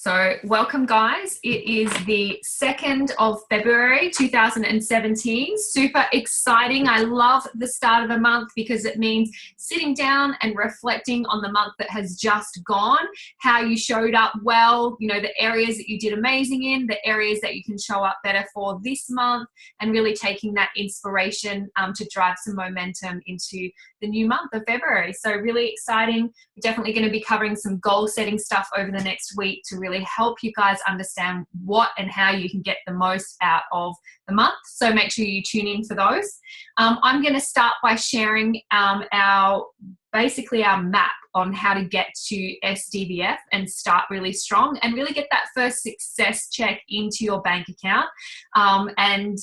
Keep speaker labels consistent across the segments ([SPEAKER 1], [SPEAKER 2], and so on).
[SPEAKER 1] So welcome guys, it is the 2nd of February 2017, super exciting. I love the start of a month because it means sitting down and reflecting on the month that has just gone, how you showed up well, you know, the areas that you did amazing in, the areas that you can show up better for this month, and really taking that inspiration to drive some momentum into the new month of February. So really exciting. We're definitely going to be covering some goal setting stuff over the next week to really help you guys understand what and how you can get the most out of the month. So make sure you tune in for those. I'm going to start by sharing basically our map on how to get to SDVF and start really strong and really get that first success check into your bank account, and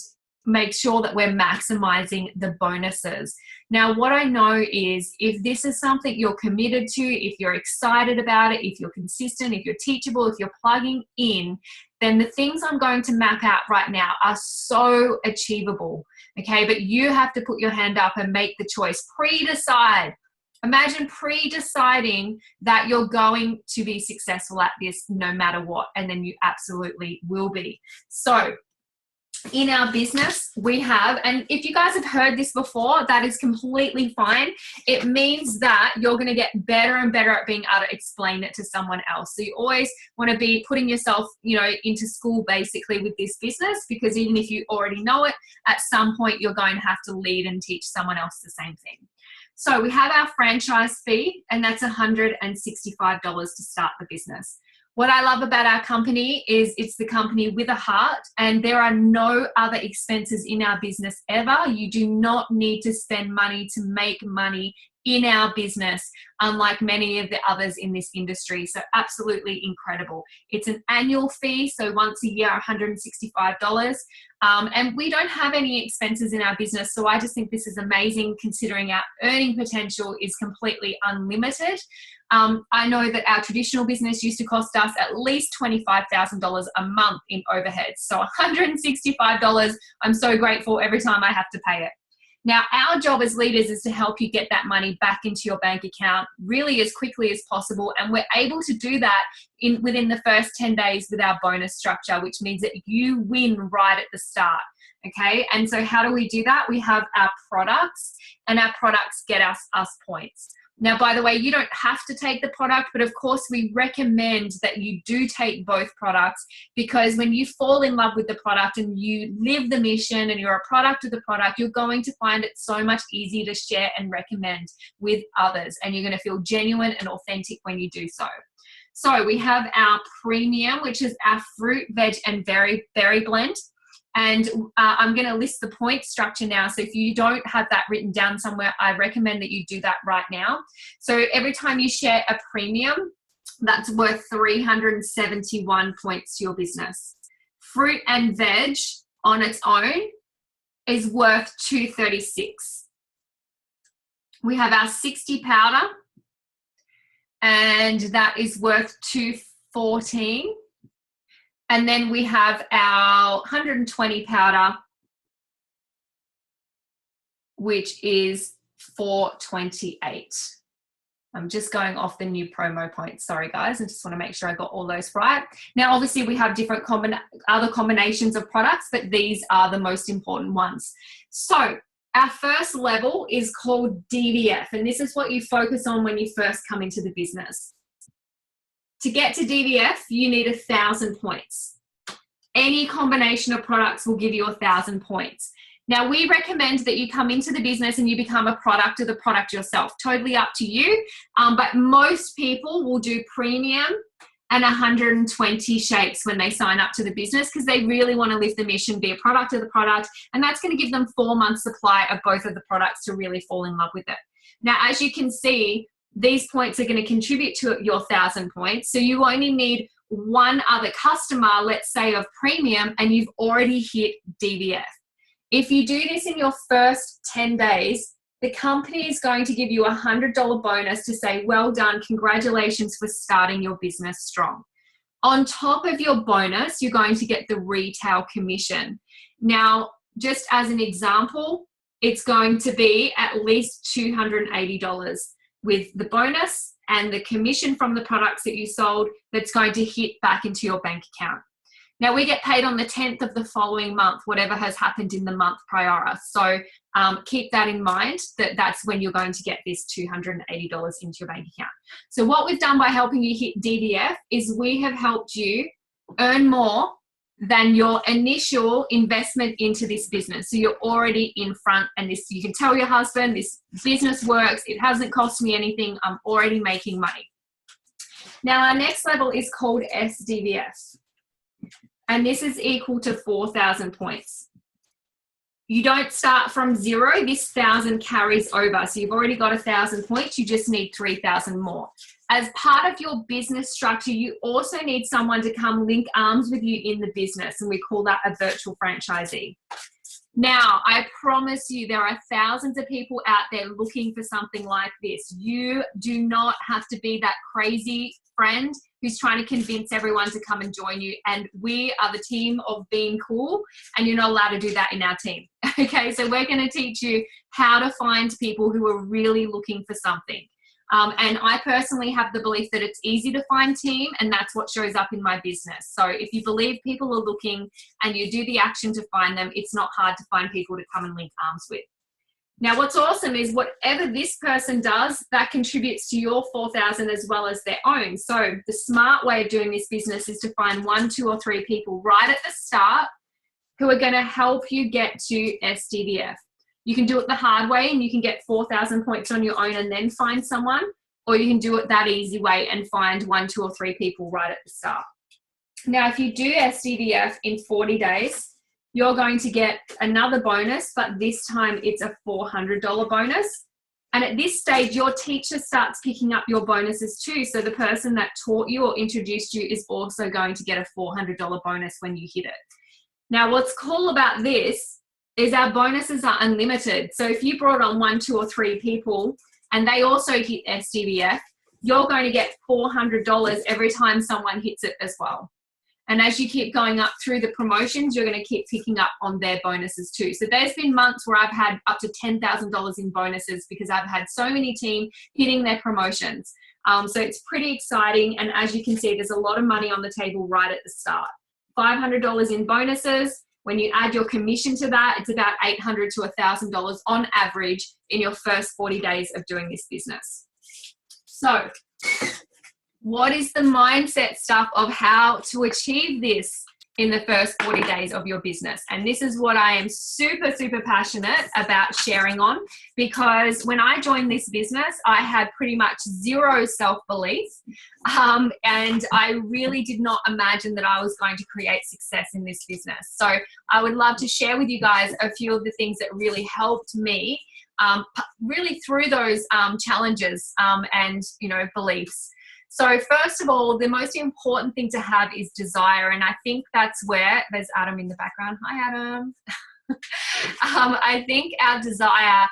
[SPEAKER 1] make sure that we're maximizing the bonuses. Now, what I know is if this is something you're committed to, if you're excited about it, if you're consistent, if you're teachable, if you're plugging in, then the things I'm going to map out right now are so achievable, okay? But you have to put your hand up and make the choice. Pre-decide. Imagine pre-deciding that you're going to be successful at this no matter what, and then you absolutely will be. So, in our business, we have, and if you guys have heard this before, that is completely fine. It means that you're going to get better and better at being able to explain it to someone else. So you always want to be putting yourself, you know, into school basically with this business, because even if you already know it, at some point you're going to have to lead and teach someone else the same thing. So we have our franchise fee, and that's $165 to start the business. What I love about our company is it's the company with a heart, and there are no other expenses in our business ever. You do not need to spend money to make money in our business, unlike many of the others in this industry. So absolutely incredible. It's an annual fee, so once a year, $165. And we don't have any expenses in our business, so I just think this is amazing considering our earning potential is completely unlimited. I know that our traditional business used to cost us at least $25,000 a month in overheads. So $165, I'm so grateful every time I have to pay it. Now, our job as leaders is to help you get that money back into your bank account really as quickly as possible. And we're able to do that within the first 10 days with our bonus structure, which means that you win right at the start. Okay. And so how do we do that? We have our products, and our products get us points. Now, by the way, you don't have to take the product, but of course we recommend that you do take both products, because when you fall in love with the product and you live the mission and you're a product of the product, you're going to find it so much easier to share and recommend with others, and you're going to feel genuine and authentic when you do so. So we have our premium, which is our fruit, veg, and berry blend. And I'm going to list the point structure now. So if you don't have that written down somewhere, I recommend that you do that right now. So every time you share a premium, that's worth 371 points to your business. Fruit and veg on its own is worth 236. We have our 60 powder, and that is worth 214. And then we have our 120 powder, which is 428. I'm just going off the new promo points. Sorry, guys. I just want to make sure I got all those right. Now, obviously, we have different other combinations of products, but these are the most important ones. So our first level is called DVF, and this is what you focus on when you first come into the business. To get to DVF, you need 1,000 points. Any combination of products will give you 1,000 points. Now, we recommend that you come into the business and you become a product of the product yourself. Totally up to you. But most people will do premium and 120 shakes when they sign up to the business, because they really want to live the mission, be a product of the product. And that's going to give them 4 months supply of both of the products to really fall in love with it. Now, as you can see, these points are going to contribute to your 1,000 points. So you only need one other customer, let's say of premium, and you've already hit DVF. If you do this in your first 10 days, the company is going to give you a $100 bonus to say, well done, congratulations for starting your business strong. On top of your bonus, you're going to get the retail commission. Now, just as an example, it's going to be at least $280 with the bonus and the commission from the products that you sold that's going to hit back into your bank account. Now, we get paid on the 10th of the following month, whatever has happened in the month prior. So keep that in mind, that that's when you're going to get this $280 into your bank account. So what we've done by helping you hit DDF is we have helped you earn more than your initial investment into this business. So you're already in front, and this, you can tell your husband, this business works. It hasn't cost me anything. I'm already making money. Now, our next level is called SDVF. And this is equal to 4,000 points. You don't start from zero. This 1,000 carries over. So you've already got 1,000 points. You just need 3,000 more. As part of your business structure, you also need someone to come link arms with you in the business. And we call that a virtual franchisee. Now, I promise you, there are thousands of people out there looking for something like this. You do not have to be that crazy friend who's trying to convince everyone to come and join you. And we are the team of being cool, and you're not allowed to do that in our team. Okay, so we're going to teach you how to find people who are really looking for something. And I personally have the belief that it's easy to find team, and that's what shows up in my business. So if you believe people are looking and you do the action to find them, it's not hard to find people to come and link arms with. Now, what's awesome is whatever this person does, that contributes to your 4,000 as well as their own. So the smart way of doing this business is to find 1, 2, or 3 people right at the start who are going to help you get to SDVF. You can do it the hard way and you can get 4,000 points on your own and then find someone, or you can do it that easy way and find 1, 2, or 3 people right at the start. Now, if you do SDVF in 40 days, you're going to get another bonus, but this time it's a $400 bonus. And at this stage, your teacher starts picking up your bonuses too. So the person that taught you or introduced you is also going to get a $400 bonus when you hit it. Now, what's cool about this is our bonuses are unlimited. So if you brought on 1, 2, or 3 people and they also hit SDVF, you're going to get $400 every time someone hits it as well. And as you keep going up through the promotions, you're going to keep picking up on their bonuses too. So there's been months where I've had up to $10,000 in bonuses because I've had so many team hitting their promotions. So it's pretty exciting. And as you can see, there's a lot of money on the table right at the start. $500 in bonuses. When you add your commission to that, it's about $800 to $1,000 on average in your first 40 days of doing this business. So what is the mindset stuff of how to achieve this in the first 40 days of your business? And this is what I am super, super passionate about sharing on, because when I joined this business, I had pretty much zero self-belief. And I really did not imagine that I was going to create success in this business. So I would love to share with you guys a few of the things that really helped me really through those challenges and, beliefs. So first of all, the most important thing to have is desire. And I think that's where, there's Adam in the background. Hi, Adam. I think our desire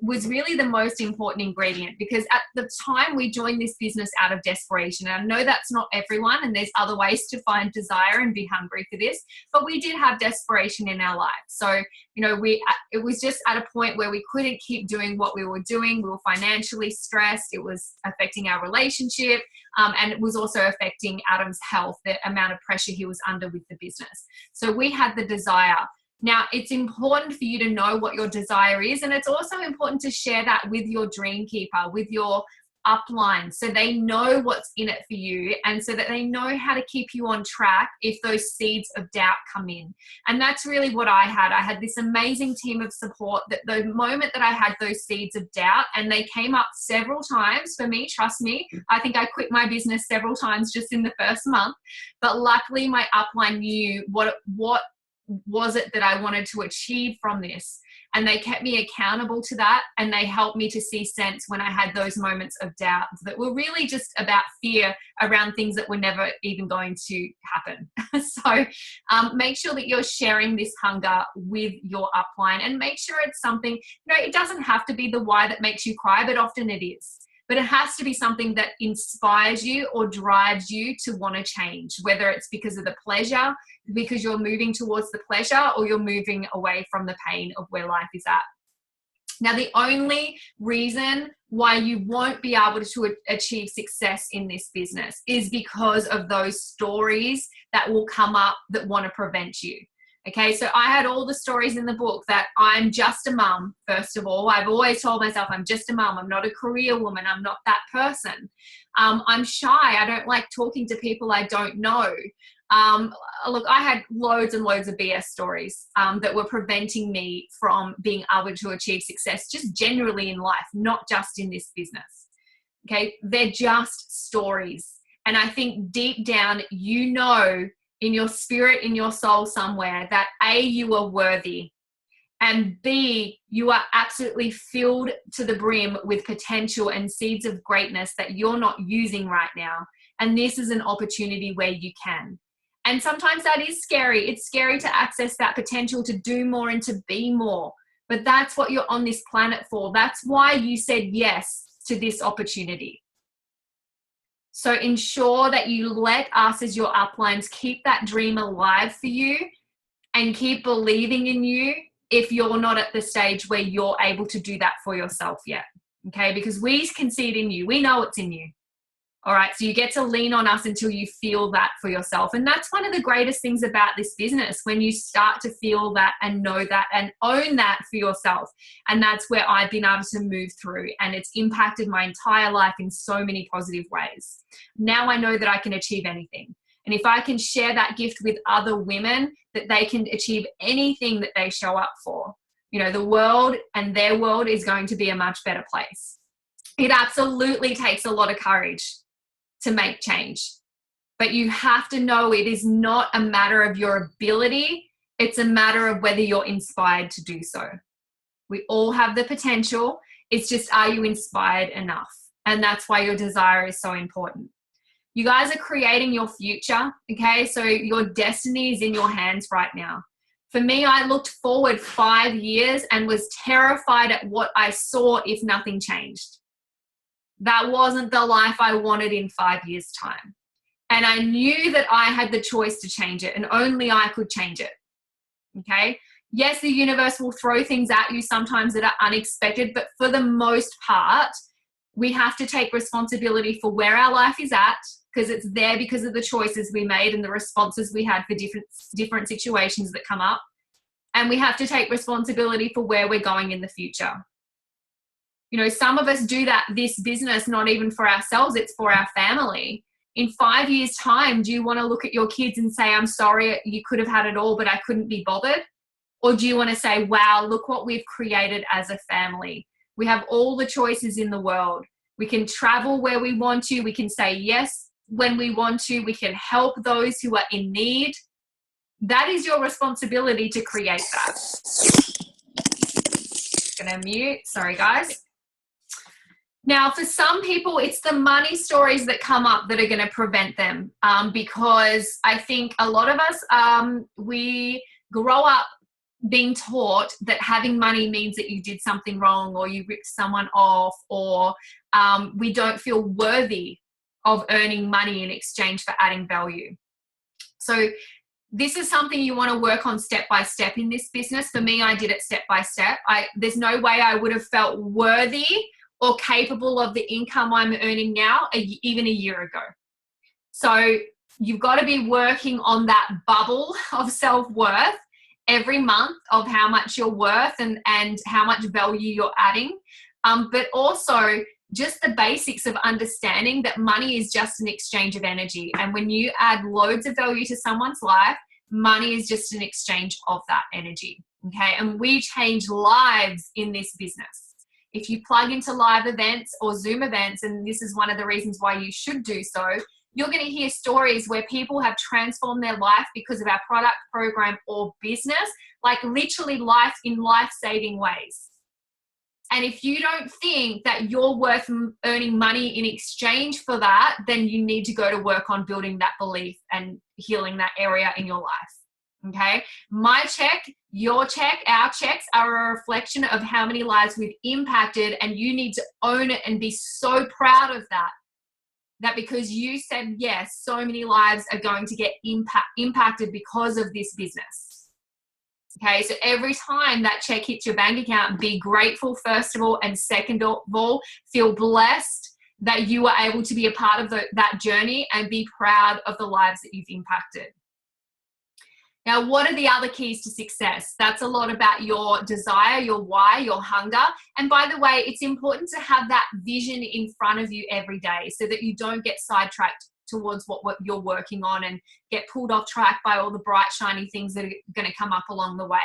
[SPEAKER 1] was really the most important ingredient, because at the time we joined this business out of desperation. And I know that's not everyone, and there's other ways to find desire and be hungry for this, but we did have desperation in our life. So, it was just at a point where we couldn't keep doing what we were doing. We were financially stressed. It was affecting our relationship. And it was also affecting Adam's health, the amount of pressure he was under with the business. So we had the desire. Now, it's important for you to know what your desire is, and it's also important to share that with your dream keeper, with your upline, so they know what's in it for you, and so that they know how to keep you on track if those seeds of doubt come in. And that's really what I had. I had this amazing team of support that the moment that I had those seeds of doubt, and they came up several times for me, trust me, I think I quit my business several times just in the first month, but luckily my upline knew what was it that I wanted to achieve from this. And they kept me accountable to that, and they helped me to see sense when I had those moments of doubt that were really just about fear around things that were never even going to happen. So make sure that you're sharing this hunger with your upline, and make sure it's something, it doesn't have to be the why that makes you cry, but often it is. But it has to be something that inspires you or drives you to want to change, whether it's because of the pleasure, because you're moving towards the pleasure, or you're moving away from the pain of where life is at. Now, the only reason why you won't be able to achieve success in this business is because of those stories that will come up that want to prevent you. Okay, so I had all the stories in the book that I'm just a mum, first of all. I've always told myself I'm just a mum. I'm not a career woman. I'm not that person. I'm shy. I don't like talking to people I don't know. Look, I had loads and loads of BS stories that were preventing me from being able to achieve success just generally in life, not just in this business. Okay, they're just stories. And I think deep down, you know, in your spirit, in your soul somewhere, that A, you are worthy, and B, you are absolutely filled to the brim with potential and seeds of greatness that you're not using right now. And this is an opportunity where you can. And sometimes that is scary. It's scary to access that potential to do more and to be more. But that's what you're on this planet for. That's why you said yes to this opportunity. So ensure that you let us as your uplines keep that dream alive for you and keep believing in you if you're not at the stage where you're able to do that for yourself yet. Okay, because we can see it in you. We know it's in you. All right, so you get to lean on us until you feel that for yourself. And that's one of the greatest things about this business, when you start to feel that and know that and own that for yourself. And that's where I've been able to move through, and it's impacted my entire life in so many positive ways. Now I know that I can achieve anything. And if I can share that gift with other women, that they can achieve anything that they show up for, you know, the world and their world is going to be a much better place. It absolutely takes a lot of courage to make change. But you have to know it is not a matter of your ability. It's a matter of whether you're inspired to do so. We all have the potential. It's just, are you inspired enough? And that's why your desire is so important. You guys are creating your future, okay? So your destiny is in your hands right now. For me, I looked forward 5 years and was terrified at what I saw if nothing changed. That wasn't the life I wanted in 5 years' time. And I knew that I had the choice to change it, and only I could change it. Okay? Yes, the universe will throw things at you sometimes that are unexpected, but for the most part, we have to take responsibility for where our life is at, because it's there because of the choices we made and the responses we had for different situations that come up. And we have to take responsibility for where we're going in the future. You know, some of us do this business not even for ourselves, it's for our family. In 5 years' time, do you want to look at your kids and say, I'm sorry, you could have had it all, but I couldn't be bothered? Or do you want to say, wow, look what we've created as a family. We have all the choices in the world. We can travel where we want to. We can say yes when we want to. We can help those who are in need. That is your responsibility to create that. Gonna mute. Sorry, guys. Now, for some people, it's the money stories that come up that are going to prevent them, because I think a lot of us, we grow up being taught that having money means that you did something wrong, or you ripped someone off, or we don't feel worthy of earning money in exchange for adding value. So this is something you want to work on step by step in this business. For me, I did it step by step. There's no way I would have felt worthy or capable of the income I'm earning now, even a year ago. So you've got to be working on that bubble of self-worth every month of how much you're worth and how much value you're adding. But also just the basics of understanding that money is just an exchange of energy. And when you add loads of value to someone's life, money is just an exchange of that energy. Okay. And we change lives in this business. If you plug into live events or Zoom events, and this is one of the reasons why you should do so, you're going to hear stories where people have transformed their life because of our product, program, or business, like literally life-saving ways. And if you don't think that you're worth earning money in exchange for that, then you need to go to work on building that belief and healing that area in your life. Okay, my check, your check, our checks are a reflection of how many lives we've impacted, and you need to own it and be so proud of that. That because you said yes, so many lives are going to get impacted because of this business. Okay, so every time that check hits your bank account, be grateful, first of all, and second of all, feel blessed that you were able to be a part of that journey, and be proud of the lives that you've impacted. Now, what are the other keys to success? That's a lot about your desire, your why, your hunger. And by the way, it's important to have that vision in front of you every day so that you don't get sidetracked towards what you're working on and get pulled off track by all the bright, shiny things that are going to come up along the way.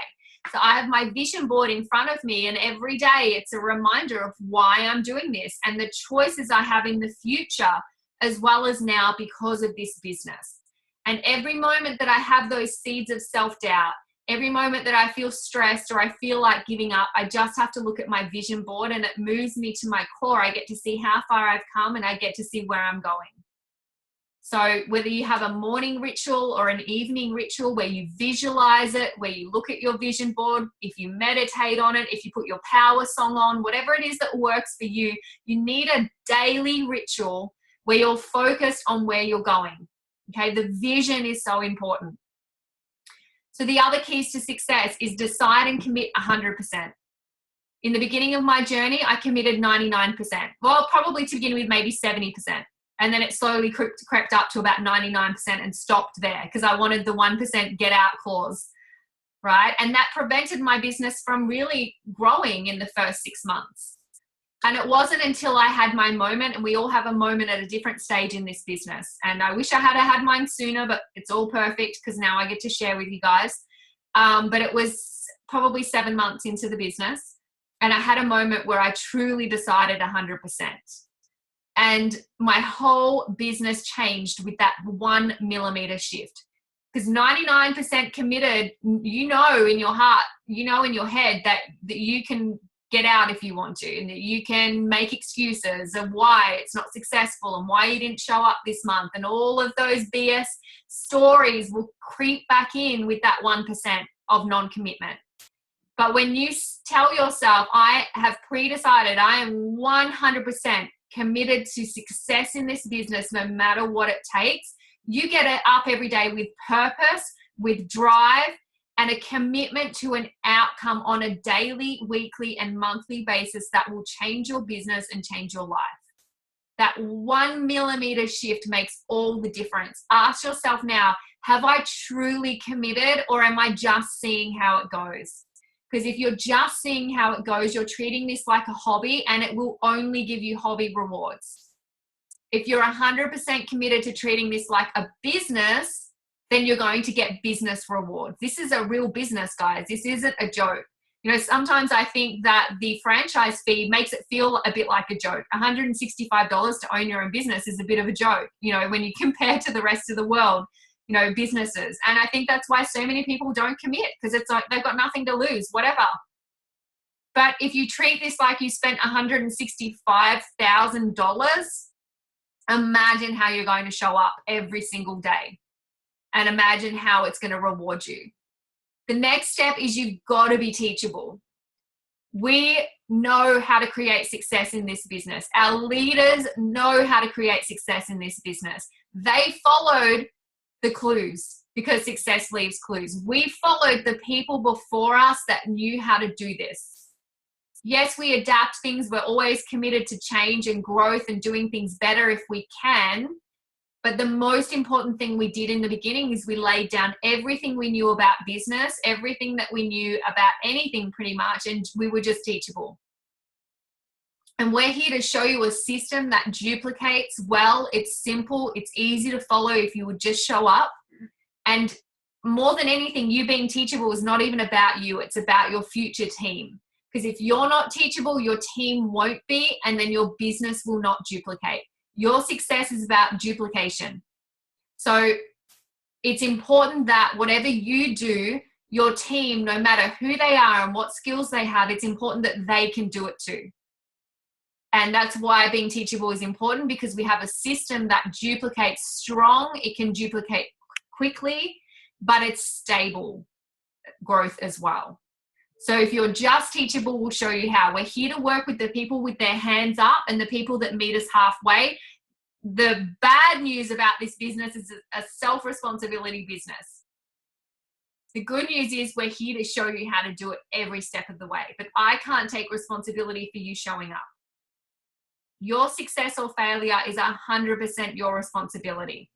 [SPEAKER 1] So I have my vision board in front of me, and every day it's a reminder of why I'm doing this and the choices I have in the future as well as now because of this business. And every moment that I have those seeds of self-doubt, every moment that I feel stressed or I feel like giving up, I just have to look at my vision board, and it moves me to my core. I get to see how far I've come, and I get to see where I'm going. So whether you have a morning ritual or an evening ritual where you visualize it, where you look at your vision board, if you meditate on it, if you put your power song on, whatever it is that works for you, you need a daily ritual where you're focused on where you're going. Okay, the vision is so important. So the other keys to success is decide and commit 100%. In the beginning of my journey, I committed 99%. Well, probably to begin with, maybe 70%. And then it slowly crept up to about 99% and stopped there because I wanted the 1% get out clause, right? And that prevented my business from really growing in the first 6 months. And it wasn't until I had my moment, and we all have a moment at a different stage in this business. And I wish I had mine sooner, but it's all perfect because now I get to share with you guys. But it was probably 7 months into the business, and I had a moment where I truly decided 100%. And my whole business changed with that 1 millimeter shift. Because 99% committed, you know in your heart, you know in your head that you can get out if you want to, and that you can make excuses of why it's not successful and why you didn't show up this month. And all of those BS stories will creep back in with that 1% of non-commitment. But when you tell yourself, I have pre-decided, I am 100% committed to success in this business, no matter what it takes, you get it up every day with purpose, with drive, and a commitment to an outcome on a daily, weekly, and monthly basis that will change your business and change your life. That 1 millimeter shift makes all the difference. Ask yourself now, have I truly committed, or am I just seeing how it goes? Because if you're just seeing how it goes, you're treating this like a hobby, and it will only give you hobby rewards. If you're 100% committed to treating this like a business, then you're going to get business rewards. This is a real business, guys. This isn't a joke. You know, sometimes I think that the franchise fee makes it feel a bit like a joke. $165 to own your own business is a bit of a joke, you know, when you compare to the rest of the world, you know, businesses. And I think that's why so many people don't commit, because it's like they've got nothing to lose, whatever. But if you treat this like you spent $165,000, imagine how you're going to show up every single day, and imagine how it's going to reward you. The next step is you've got to be teachable. We know how to create success in this business. Our leaders know how to create success in this business. They followed the clues, because success leaves clues. We followed the people before us that knew how to do this. Yes, we adapt things. We're always committed to change and growth and doing things better if we can. But the most important thing we did in the beginning is we laid down everything we knew about business, everything that we knew about anything pretty much, and we were just teachable. And we're here to show you a system that duplicates well. It's simple. It's easy to follow if you would just show up. And more than anything, you being teachable is not even about you. It's about your future team. Because if you're not teachable, your team won't be, and then your business will not duplicate. Your success is about duplication. So it's important that whatever you do, your team, no matter who they are and what skills they have, it's important that they can do it too. And that's why being teachable is important, because we have a system that duplicates strong. It can duplicate quickly, but it's stable growth as well. So if you're just teachable, we'll show you how. We're here to work with the people with their hands up and the people that meet us halfway. The bad news about this business is a self-responsibility business. The good news is we're here to show you how to do it every step of the way, but I can't take responsibility for you showing up. Your success or failure is 100% your responsibility.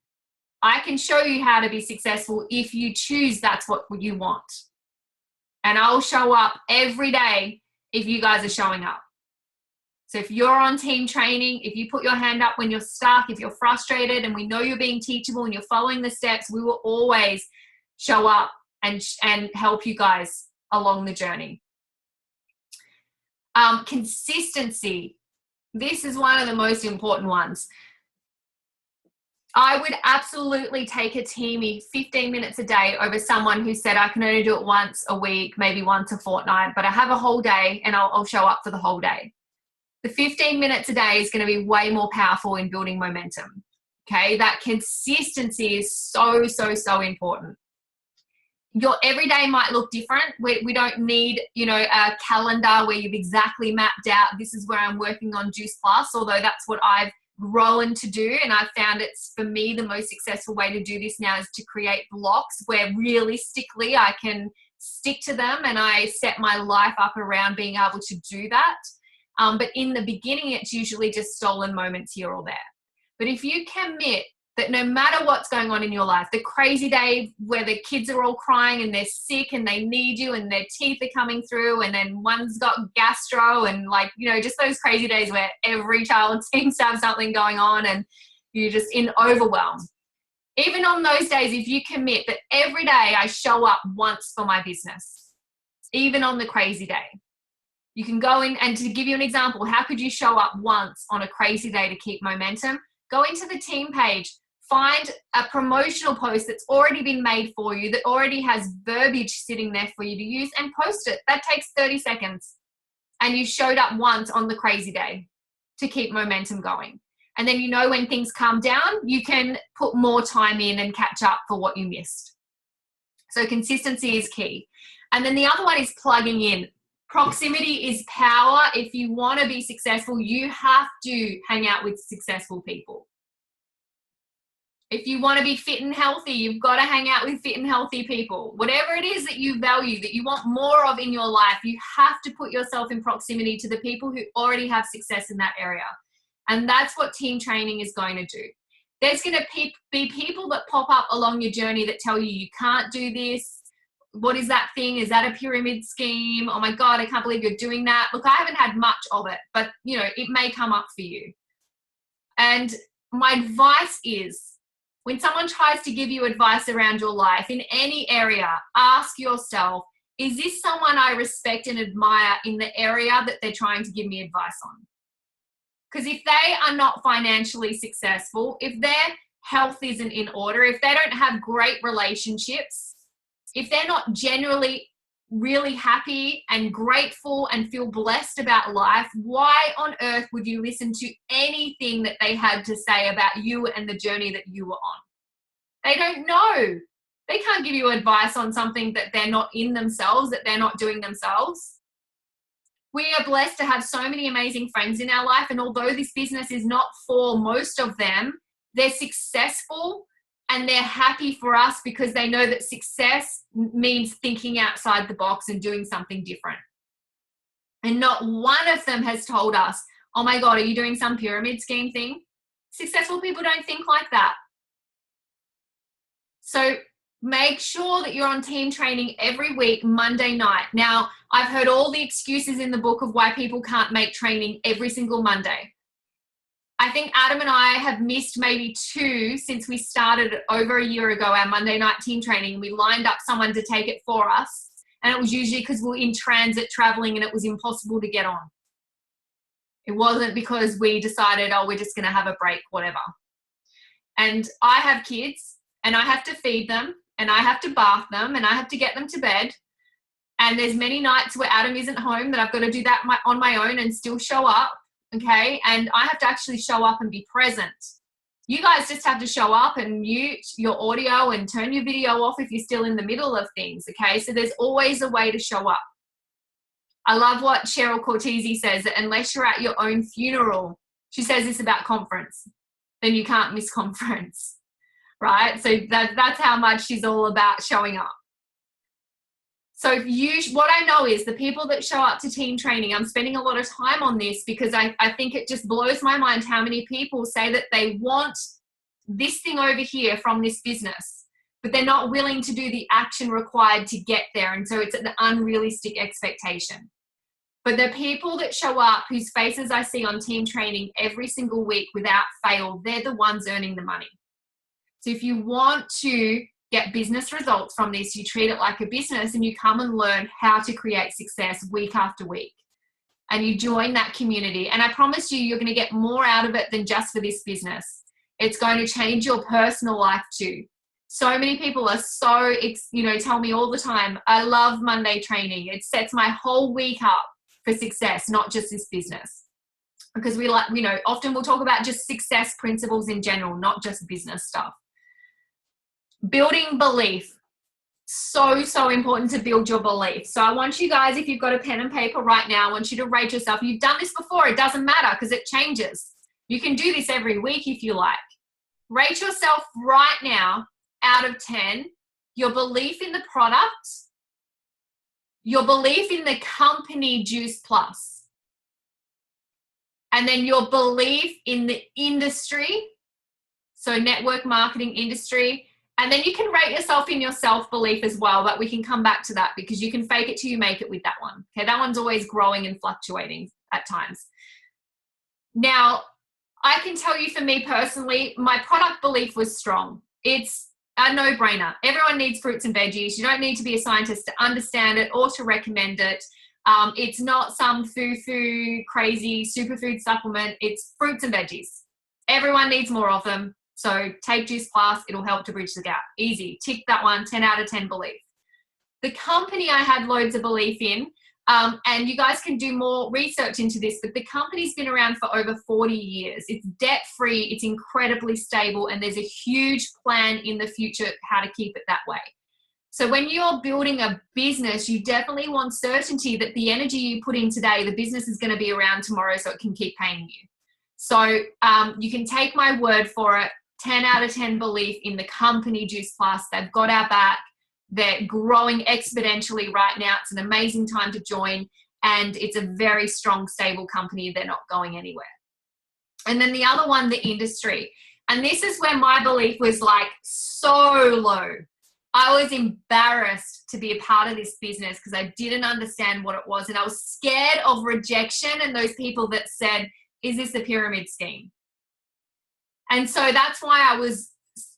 [SPEAKER 1] I can show you how to be successful if you choose that's what you want. And I'll show up every day if you guys are showing up. So if you're on team training, if you put your hand up when you're stuck, if you're frustrated and we know you're being teachable and you're following the steps, we will always show up and help you guys along the journey. Consistency. This is one of the most important ones. I would absolutely take a teamie 15 minutes a day over someone who said, I can only do it once a week, maybe once a fortnight, but I have a whole day and I'll show up for the whole day. The 15 minutes a day is going to be way more powerful in building momentum. Okay. That consistency is so, so, so important. Your everyday might look different. We don't need, a calendar where you've exactly mapped out, this is where I'm working on Juice Plus, although that's what I've grown to do. And I've found it's, for me, the most successful way to do this now is to create blocks where realistically I can stick to them and I set my life up around being able to do that. But in the beginning, it's usually just stolen moments here or there. But if you commit that no matter what's going on in your life, the crazy day where the kids are all crying and they're sick and they need you and their teeth are coming through and then one's got gastro and just those crazy days where every child seems to have something going on and you're just in overwhelm. Even on those days, if you commit that every day I show up once for my business, even on the crazy day, you can go in, and to give you an example, how could you show up once on a crazy day to keep momentum? Go into the team page, find a promotional post that's already been made for you, that already has verbiage sitting there for you to use, and post it. That takes 30 seconds. And you showed up once on the crazy day to keep momentum going. And then when things calm down, you can put more time in and catch up for what you missed. So consistency is key. And then the other one is plugging in. Proximity is power. If you want to be successful, you have to hang out with successful people. If you want to be fit and healthy, you've got to hang out with fit and healthy people. Whatever it is that you value, that you want more of in your life, you have to put yourself in proximity to the people who already have success in that area. And that's what team training is going to do. There's going to be people that pop up along your journey that tell you can't do this. What is that thing? Is that a pyramid scheme? Oh my God, I can't believe you're doing that. Look, I haven't had much of it, but it may come up for you. And my advice is, when someone tries to give you advice around your life in any area, ask yourself, is this someone I respect and admire in the area that they're trying to give me advice on? Because if they are not financially successful, if their health isn't in order, if they don't have great relationships, if they're not generally really happy and grateful and feel blessed about life, why on earth would you listen to anything that they had to say about you and the journey that you were on? They don't know. They can't give you advice on something that they're not in themselves, that they're not doing themselves. We are blessed to have so many amazing friends in our life, and although this business is not for most of them, they're successful and they're happy for us because they know that success means thinking outside the box and doing something different. And not one of them has told us, oh my God, are you doing some pyramid scheme thing? Successful people don't think like that. So make sure that you're on team training every week, Monday night. Now, I've heard all the excuses in the book of why people can't make training every single Monday. I think Adam and I have missed maybe 2 since we started over a year ago, our Monday night team training. We lined up someone to take it for us. And it was usually because we were in transit traveling and it was impossible to get on. It wasn't because we decided, we're just going to have a break, whatever. And I have kids and I have to feed them and I have to bath them and I have to get them to bed. And there's many nights where Adam isn't home that I've got to do that on my own and still show up. Okay. And I have to actually show up and be present. You guys just have to show up and mute your audio and turn your video off if you're still in the middle of things. Okay. So there's always a way to show up. I love what Cheryl Cortese says, that unless you're at your own funeral, she says this about conference, then you can't miss conference. Right. So that's how much she's all about showing up. So what I know is the people that show up to team training, I'm spending a lot of time on this because I think it just blows my mind how many people say that they want this thing over here from this business, but they're not willing to do the action required to get there. And so it's an unrealistic expectation. But the people that show up, whose faces I see on team training every single week without fail, they're the ones earning the money. So if you want to get business results from this, you treat it like a business and you come and learn how to create success week after week. And you join that community. And I promise you, you're going to get more out of it than just for this business. It's going to change your personal life too. So many people are tell me all the time, I love Monday training. It sets my whole week up for success, not just this business. Because often we'll talk about just success principles in general, not just business stuff. Building belief. So important to build your belief. So I want you guys, if you've got a pen and paper right now, I want you to rate yourself. You've done this before. It doesn't matter because it changes. You can do this every week if you like. Rate yourself right now out of 10, your belief in the product, your belief in the company Juice Plus, and then your belief in the industry, so network marketing industry, and then you can rate yourself in your self-belief as well, but we can come back to that because you can fake it till you make it with that one. Okay, that one's always growing and fluctuating at times. Now, I can tell you for me personally, my product belief was strong. It's a no-brainer. Everyone needs fruits and veggies. You don't need to be a scientist to understand it or to recommend it. It's not some foo-foo crazy superfood supplement. It's fruits and veggies. Everyone needs more of them. So take Juice Plus. It'll help to bridge the gap. Easy. Tick that one. 10 out of 10 belief. The company I had loads of belief in, and you guys can do more research into this, but the company's been around for over 40 years. It's debt-free, it's incredibly stable, and there's a huge plan in the future how to keep it that way. So when you're building a business, you definitely want certainty that the energy you put in today, the business is going to be around tomorrow so it can keep paying you. So you can take my word for it, 10 out of 10 belief in the company Juice Plus. They've got our back. They're growing exponentially right now. It's an amazing time to join, and it's a very strong, stable company. They're not going anywhere. And then the other one, the industry. And this is where my belief was like so low. I was embarrassed to be a part of this business because I didn't understand what it was. And I was scared of rejection and those people that said, is this a pyramid scheme? And so that's why I was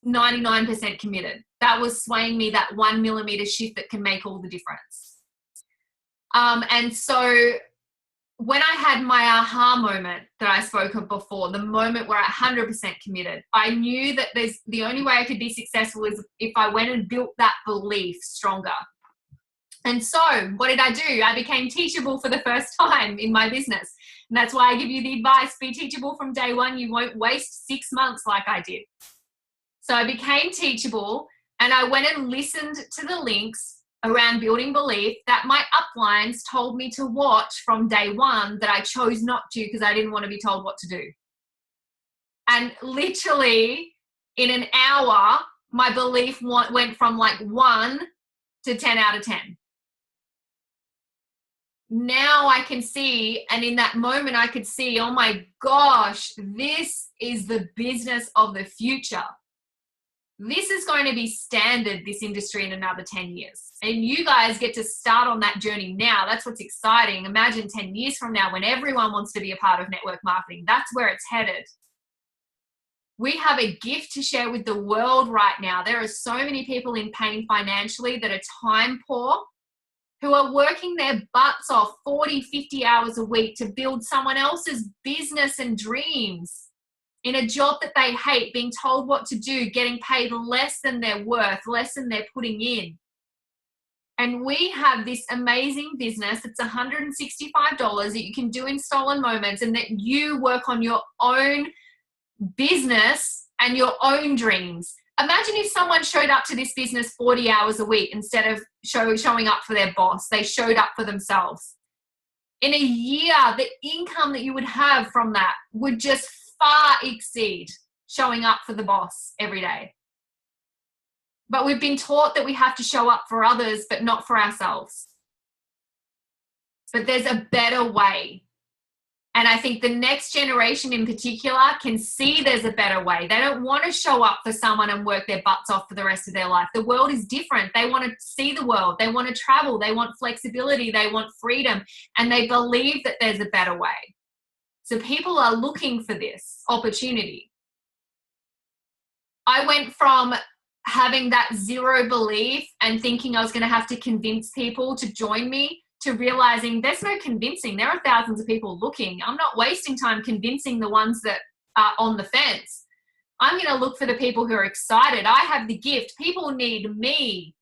[SPEAKER 1] 99% committed. That was swaying me, that 1 millimeter shift that can make all the difference. And so when I had my aha moment that I spoke of before, the moment where I 100% committed, I knew that the only way I could be successful is if I went and built that belief stronger. And so what did I do? I became teachable for the first time in my business. And that's why I give you the advice, be teachable from day one. You won't waste 6 months like I did. So I became teachable, and I went and listened to the links around building belief that my uplines told me to watch from day one that I chose not to because I didn't want to be told what to do. And literally in an hour, my belief went from like 1 to 10 out of 10. Now I can see, and in that moment I could see, oh my gosh, this is the business of the future. This is going to be standard, this industry, in another 10 years. And you guys get to start on that journey now. That's what's exciting. Imagine 10 years from now when everyone wants to be a part of network marketing. That's where it's headed. We have a gift to share with the world right now. There are so many people in pain financially that are time poor, who are working their butts off 40, 50 hours a week to build someone else's business and dreams in a job that they hate, being told what to do, getting paid less than their worth, less than they're putting in. And we have this amazing business that's $165 that you can do in stolen moments, and that you work on your own business and your own dreams. Imagine if someone showed up to this business 40 hours a week instead of showing up for their boss. They showed up for themselves. In a year, the income that you would have from that would just far exceed showing up for the boss every day. But we've been taught that we have to show up for others, but not for ourselves. But there's a better way. And I think the next generation in particular can see there's a better way. They don't want to show up for someone and work their butts off for the rest of their life. The world is different. They want to see the world. They want to travel. They want flexibility. They want freedom. And they believe that there's a better way. So people are looking for this opportunity. I went from having that zero belief and thinking I was going to have to convince people to join me to realizing there's no convincing. There are thousands of people looking. I'm not wasting time convincing the ones that are on the fence. I'm going to look for the people who are excited. I have the gift. People need me.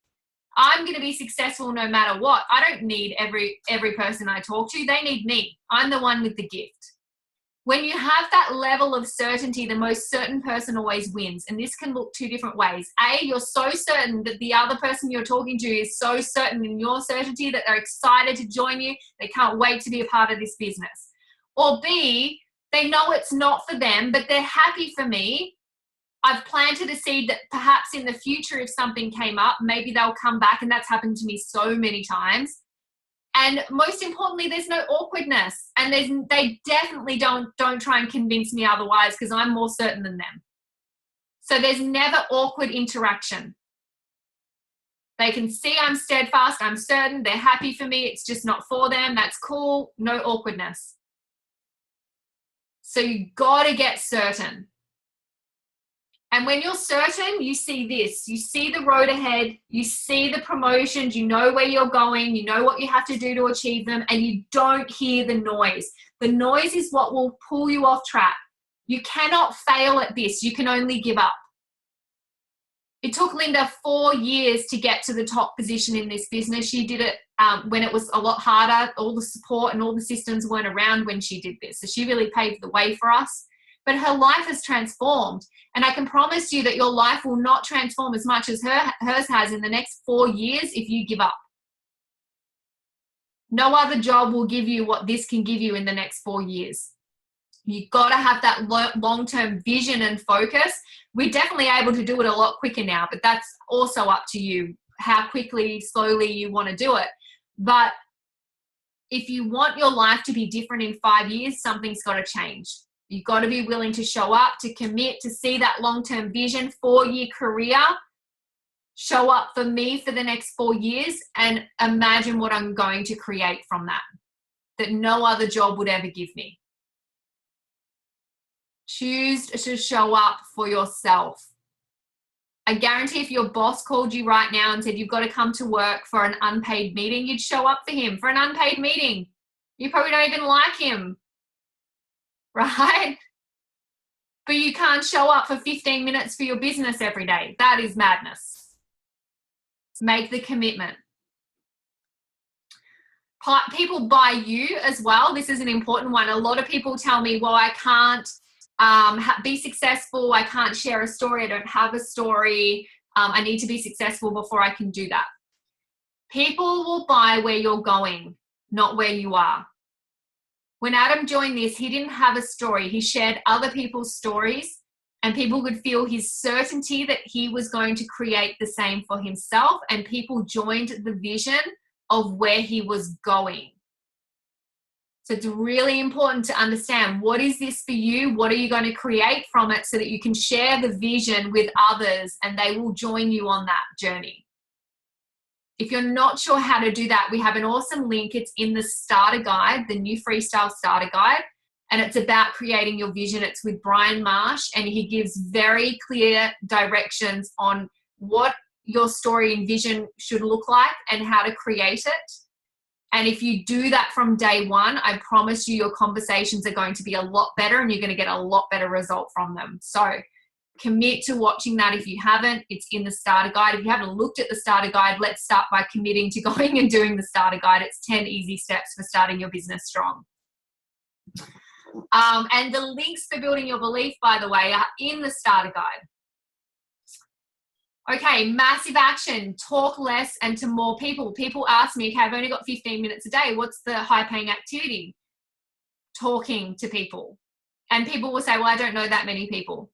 [SPEAKER 1] I'm going to be successful no matter what. I don't need every person I talk to. They need me. I'm the one with the gift. When you have that level of certainty, the most certain person always wins. And this can look two different ways. A, you're so certain that the other person you're talking to is so certain in your certainty that they're excited to join you. They can't wait to be a part of this business. Or B, they know it's not for them, but they're happy for me. I've planted a seed that perhaps in the future, if something came up, maybe they'll come back. And that's happened to me so many times. And most importantly, there's no awkwardness. And they definitely don't try and convince me otherwise, because I'm more certain than them. So there's never awkward interaction. They can see I'm steadfast, I'm certain, they're happy for me, it's just not for them. That's cool, no awkwardness. So you got to get certain. And when you're certain, you see this. You see the road ahead. You see the promotions. You know where you're going. You know what you have to do to achieve them. And you don't hear the noise. The noise is what will pull you off track. You cannot fail at this. You can only give up. It took Linda 4 years to get to the top position in this business. She did it when it was a lot harder. All the support and all the systems weren't around when she did this. So she really paved the way for us. But her life has transformed. And I can promise you that your life will not transform as much as hers has in the next 4 years if you give up. No other job will give you what this can give you in the next 4 years. You've got to have that long-term vision and focus. We're definitely able to do it a lot quicker now, but that's also up to you, how quickly, slowly you want to do it. But if you want your life to be different in 5 years, something's got to change. You've got to be willing to show up, to commit, to see that long-term vision, 4-year career, show up for me for the next 4 years and imagine what I'm going to create from that no other job would ever give me. Choose to show up for yourself. I guarantee if your boss called you right now and said you've got to come to work for an unpaid meeting, you'd show up for him for an unpaid meeting. You probably don't even like him. Right? But you can't show up for 15 minutes for your business every day. That is madness. Make the commitment. People buy you as well. This is an important one. A lot of people tell me, well, I can't be successful. I can't share a story. I don't have a story. I need to be successful before I can do that. People will buy where you're going, not where you are. When Adam joined this, he didn't have a story. He shared other people's stories, and people could feel his certainty that he was going to create the same for himself, and people joined the vision of where he was going. So it's really important to understand, what is this for you? What are you going to create from it so that you can share the vision with others and they will join you on that journey? If you're not sure how to do that, we have an awesome link. It's in the starter guide, the new freestyle starter guide, and it's about creating your vision. It's with Brian Marsh, and he gives very clear directions on what your story and vision should look like and how to create it. And if you do that from day one, I promise you your conversations are going to be a lot better and you're going to get a lot better result from them. So commit to watching that if you haven't. It's in the starter guide. If you haven't looked at the starter guide, let's start by committing to going and doing the starter guide. It's 10 easy steps for starting your business strong. And the links for building your belief, by the way, are in the starter guide. Okay, massive action. Talk less and to more people. People ask me, okay, I've only got 15 minutes a day. What's the high-paying activity? Talking to people. And people will say, well, I don't know that many people.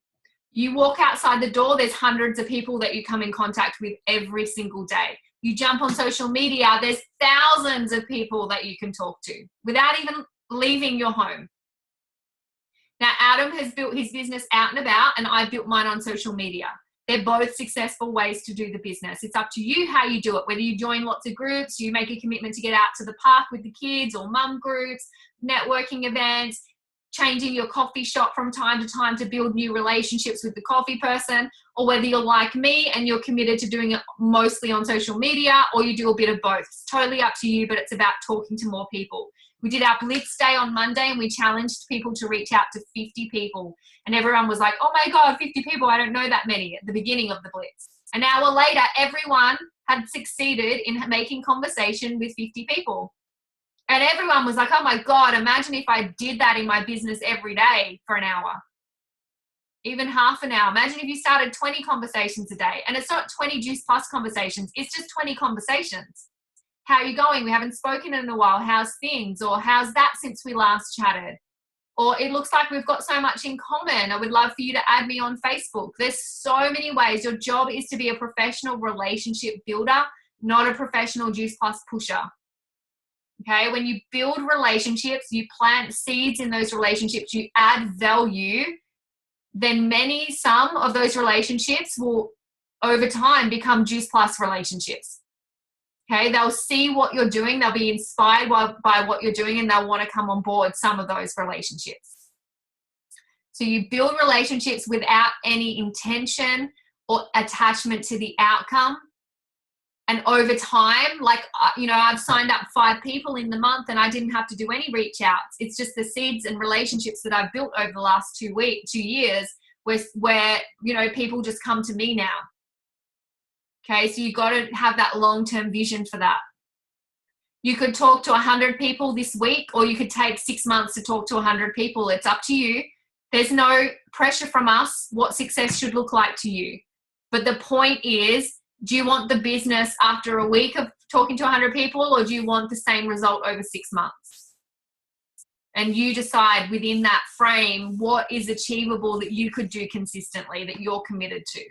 [SPEAKER 1] You walk outside the door, there's hundreds of people that you come in contact with every single day. You jump on social media, there's thousands of people that you can talk to without even leaving your home. Now, Adam has built his business out and about, and I built mine on social media. They're both successful ways to do the business. It's up to you how you do it, whether you join lots of groups, you make a commitment to get out to the park with the kids, or mum groups, networking events, changing your coffee shop from time to time to build new relationships with the coffee person, or whether you're like me and you're committed to doing it mostly on social media, or you do a bit of both. It's totally up to you, but it's about talking to more people. We did our Blitz Day on Monday and we challenged people to reach out to 50 people. And everyone was like, oh my God, 50 people, I don't know that many, at the beginning of the Blitz. An hour later, everyone had succeeded in making conversation with 50 people. And everyone was like, oh my God, imagine if I did that in my business every day for an hour, even half an hour. Imagine if you started 20 conversations a day. And it's not 20 Juice Plus conversations, it's just 20 conversations. How are you going? We haven't spoken in a while. How's things? Or how's that since we last chatted? Or it looks like we've got so much in common. I would love for you to add me on Facebook. There's so many ways. Your job is to be a professional relationship builder, not a professional Juice Plus pusher. Okay, when you build relationships, you plant seeds in those relationships, you add value, then some of those relationships will over time become Juice Plus relationships. Okay, they'll see what you're doing, they'll be inspired by what you're doing, and they'll want to come on board some of those relationships. So you build relationships without any intention or attachment to the outcome. And over time, I've signed up 5 people in the month and I didn't have to do any reach outs. It's just the seeds and relationships that I've built over the last 2 years where people just come to me now. Okay, so you've got to have that long-term vision for that. You could talk to 100 people this week, or you could take 6 months to talk to 100 people. It's up to you. There's no pressure from us what success should look like to you. But the point is, do you want the business after a week of talking to 100 people, or do you want the same result over 6 months? And you decide within that frame what is achievable that you could do consistently, that you're committed to.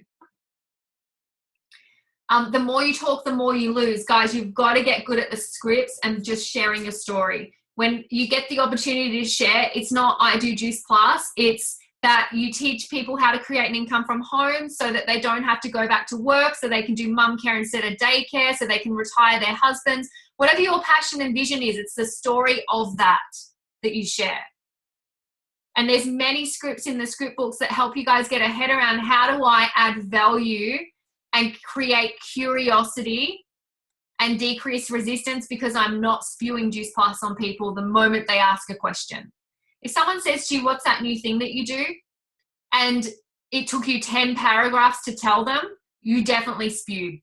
[SPEAKER 1] The more you talk, the more you lose. Guys, you've got to get good at the scripts and just sharing your story. When you get the opportunity to share, it's not I do Juice Plus, it's that you teach people how to create an income from home so that they don't have to go back to work, so they can do mum care instead of daycare, so they can retire their husbands. Whatever your passion and vision is, it's the story of that you share. And there's many scripts in the script books that help you guys get a head around how do I add value and create curiosity and decrease resistance, because I'm not spewing Juice Plus on people the moment they ask a question. If someone says to you, what's that new thing that you do? And it took you 10 paragraphs to tell them, you definitely spewed,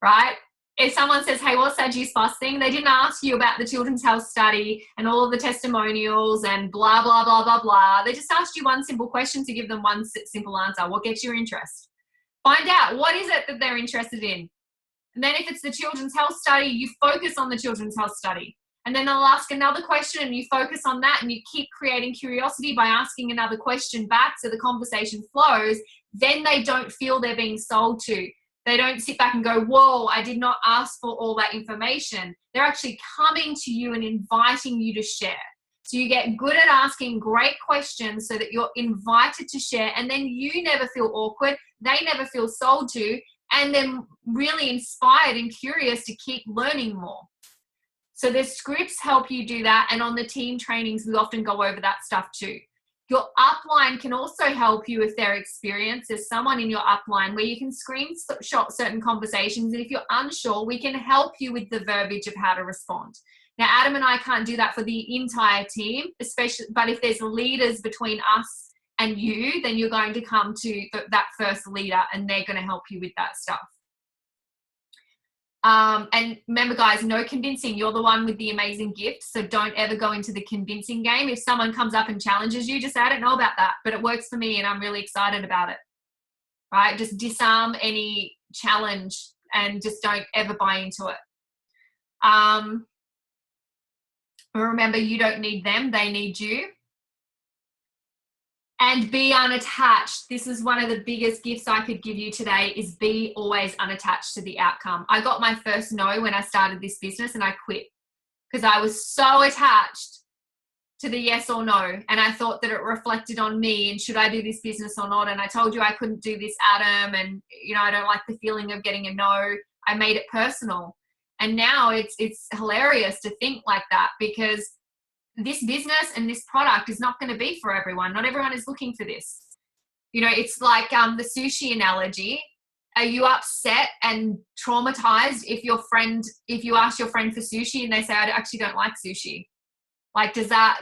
[SPEAKER 1] right? If someone says, hey, what's that Juice Plus thing? They didn't ask you about the Children's Health Study and all of the testimonials and blah, blah, blah, blah, blah. They just asked you one simple question to give them one simple answer. What gets your interest? Find out what is it that they're interested in. And then if it's the Children's Health Study, you focus on the Children's Health Study. And then they'll ask another question and you focus on that, and you keep creating curiosity by asking another question back so the conversation flows. Then they don't feel they're being sold to. They don't sit back and go, whoa, I did not ask for all that information. They're actually coming to you and inviting you to share. So you get good at asking great questions so that you're invited to share, and then you never feel awkward. They never feel sold to, and then really inspired and curious to keep learning more. So the scripts help you do that. And on the team trainings, we often go over that stuff too. Your upline can also help you if they're experienced. There's someone in your upline where you can screenshot certain conversations. And if you're unsure, we can help you with the verbiage of how to respond. Now, Adam and I can't do that for the entire team, especially, but if there's leaders between us and you, then you're going to come to that first leader and they're going to help you with that stuff. And remember, guys, no convincing. You're the one with the amazing gift, so don't ever go into the convincing game. If someone comes up and challenges you, just say, I don't know about that, but it works for me and I'm really excited about it, right? Just disarm any challenge and just don't ever buy into it. Remember, you don't need them, they need you. And be unattached. This is one of the biggest gifts I could give you today, is be always unattached to the outcome. I got my first no when I started this business and I quit because I was so attached to the yes or no. And I thought that it reflected on me and should I do this business or not? And I told you I couldn't do this, Adam. And, you know, I don't like the feeling of getting a no. I made it personal. And now it's hilarious to think like that, because this business and this product is not going to be for everyone. Not everyone is looking for this. You know, it's like the sushi analogy. Are you upset and traumatized if you ask your friend for sushi and they say, I actually don't like sushi? Like, does that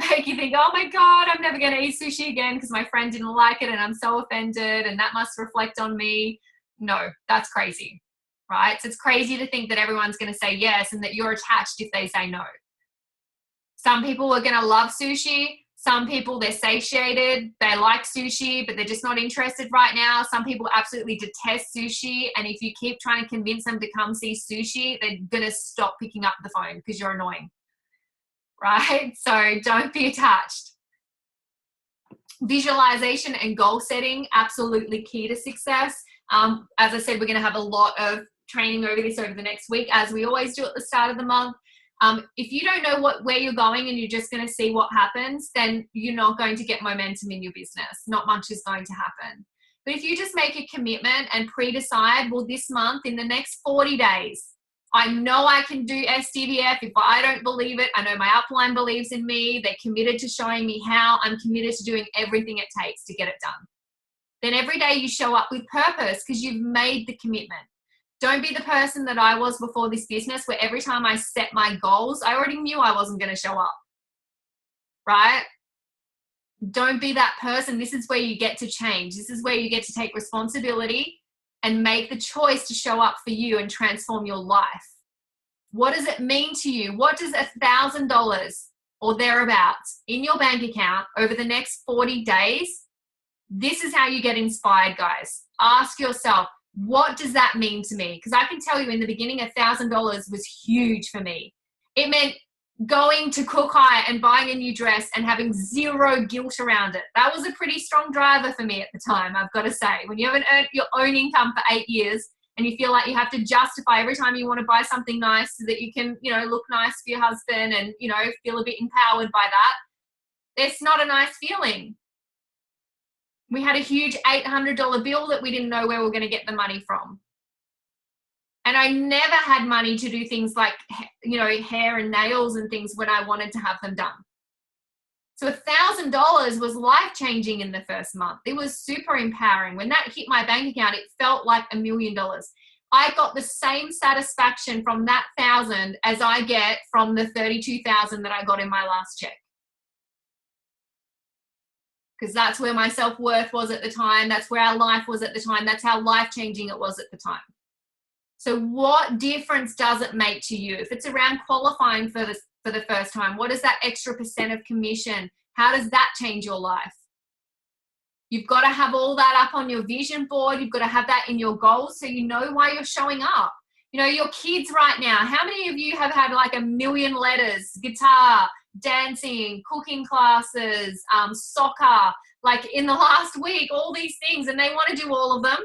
[SPEAKER 1] make you think, oh my God, I'm never going to eat sushi again because my friend didn't like it and I'm so offended and that must reflect on me? No, that's crazy, right? So it's crazy to think that everyone's going to say yes and that you're attached if they say no. Some people are going to love sushi. Some people, they're satiated. They like sushi, but they're just not interested right now. Some people absolutely detest sushi. And if you keep trying to convince them to come see sushi, they're going to stop picking up the phone because you're annoying, right? So don't be attached. Visualization and goal setting, absolutely key to success. As I said, we're going to have a lot of training over this over the next week, as we always do at the start of the month. If you don't know where you're going and you're just going to see what happens, then you're not going to get momentum in your business. Not much is going to happen. But if you just make a commitment and pre-decide, well, this month, in the next 40 days, I know I can do SDVF. If I don't believe it, I know my upline believes in me. They're committed to showing me how. I'm committed to doing everything it takes to get it done. Then every day you show up with purpose because you've made the commitment. Don't be the person that I was before this business, where every time I set my goals, I already knew I wasn't going to show up, right? Don't be that person. This is where you get to change. This is where you get to take responsibility and make the choice to show up for you and transform your life. What does it mean to you? What does $1,000 or thereabouts in your bank account over the next 40 days? This is how you get inspired, guys. Ask yourself, what does that mean to me? Because I can tell you, in the beginning, $1,000 was huge for me. It meant going to Cook High and buying a new dress and having zero guilt around it. That was a pretty strong driver for me at the time, I've got to say. When you haven't earned your own income for 8 years and you feel like you have to justify every time you want to buy something nice so that you can, you know, look nice for your husband and, you know, feel a bit empowered by that, it's not a nice feeling. We had a huge $800 bill that we didn't know where we were going to get the money from. And I never had money to do things like, you know, hair and nails and things when I wanted to have them done. So $1,000 was life-changing in the first month. It was super empowering. When that hit my bank account, it felt like $1 million. I got the same satisfaction from that 1,000 as I get from the 32,000 that I got in my last check. Because that's where my self-worth was at the time. That's where our life was at the time. That's how life-changing it was at the time. So what difference does it make to you? If it's around qualifying for the first time, what is that extra % of commission? How does that change your life? You've got to have all that up on your vision board. You've got to have that in your goals so you know why you're showing up. You know, your kids right now, how many of you have had like 1 million letters, guitar, dancing, cooking classes, soccer, like in the last week, all these things, and they want to do all of them,